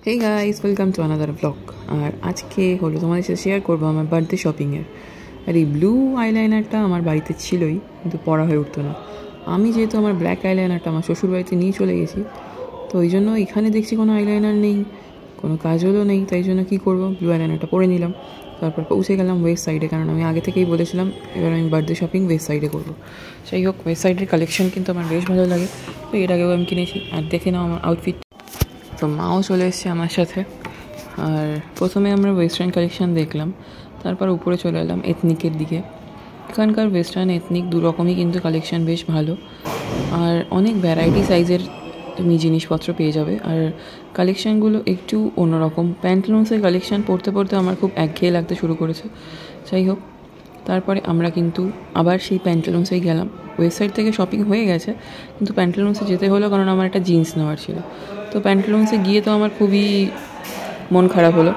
Hey guys, welcome to another blog. আর আজকে হলো তোমাদের সাথে শেয়ার করবো আমার বার্থডে শপিংয়ের। আর এই ব্লু আইলাইনারটা আমার বাড়িতে ছিলই, কিন্তু পরা হয়ে উঠতো না। আমি যেহেতু আমার ব্ল্যাক আইলাইনারটা আমার শ্বশুর বাড়িতে নিয়ে চলে গেছি, তো ওই জন্য এখানে দেখছি কোনো আইলাইনার নেই, কোনো কাজলও নেই। তাই জন্য কী করবো, ব্লু আইলাইনারটা পরে নিলাম। তারপর পৌঁছে গেলাম ওয়েস্ট সাইডে, কারণ আমি আগে থেকেই বলেছিলাম এবার আমি বার্থডে শপিং ওয়েস্ট সাইডে করবো। যাই হোক, ওয়েস্ট সাইডের কালেকশন কিন্তু আমার বেশ ভালো লাগে, তো এর আগেও আমি কিনেছি। আর দেখে নাও আমার আউটফিট। তো মাও চলে এসছে আমার সাথে। আর প্রথমে আমরা ওয়েস্টার্ন কালেকশন দেখলাম, তারপর উপরে চলে এলাম এথনিকের দিকে। এখানকার ওয়েস্টার্ন এথনিক দু রকমই কিন্তু কালেকশন বেশ ভালো, আর অনেক ভ্যারাইটি সাইজের তুমি জিনিসপত্র পেয়ে যাবে। আর কালেকশানগুলো একটু অন্যরকম। প্যান্টলুন্সের কালেকশান পরতে পরতে আমার খুব একঘেয়ে লাগতে শুরু করেছে। যাই হোক, তারপরে আমরা কিন্তু আবার সেই প্যান্টালুন্সেই গেলাম। ওয়েবসাইট থেকে শপিং হয়ে গেছে, কিন্তু প্যান্টালুন্সে যেতে হলো কারণ আমার একটা জিন্স নেওয়ার ছিল। তো প্যান্টালুন্সে গিয়ে তো আমার খুবই মন খারাপ হলো।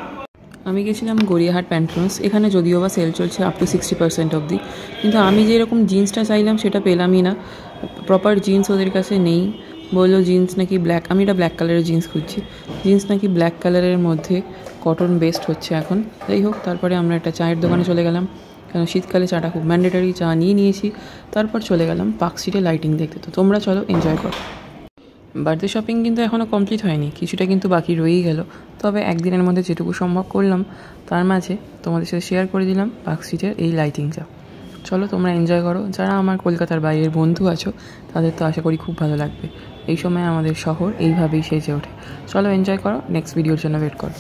আমি গেছিলাম গড়িয়াহাট প্যান্টালুন্স। এখানে যদিও বা সেল চলছে আপ টু 60% অবধি, কিন্তু আমি যেরকম জিন্সটা চাইলাম সেটা পেলামই না। প্রপার জিন্স ওদের কাছে নেই। বললো জিন্স নাকি ব্ল্যাক, আমি এটা ব্ল্যাক কালারের জিন্স খুঁজছি, জিন্স নাকি ব্ল্যাক কালারের মধ্যে কটন বেস্ট হচ্ছে এখন। যাই হোক, তারপরে আমরা একটা চায়ের দোকানে চলে গেলাম, কারণ শীতকালে চাটা খুব ম্যান্ডেটারি। চা নিয়ে নিয়েছি, তারপর চলে গেলাম পার্ক স্ট্রিটে লাইটিং দেখতে। তো তোমরা চলো, এনজয় করো। বার্থডে শপিং কিন্তু এখনও কমপ্লিট হয়নি, কিছুটা কিন্তু বাকি রয়েই গেল। তবে একদিনের মধ্যে যেটুকু সম্ভব করলাম, তার মাঝে তোমাদের সাথে শেয়ার করে দিলাম পার্ক স্ট্রিটের এই লাইটিংটা। চলো তোমরা এনজয় করো। যারা আমার কলকাতার বাইরের বন্ধু আছো, তাদের তো আশা করি খুব ভালো লাগবে। এই সময় আমাদের শহর এইভাবেই সেজে ওঠে। চলো এনজয় করো, নেক্সট ভিডিওর জন্য ওয়েট করো।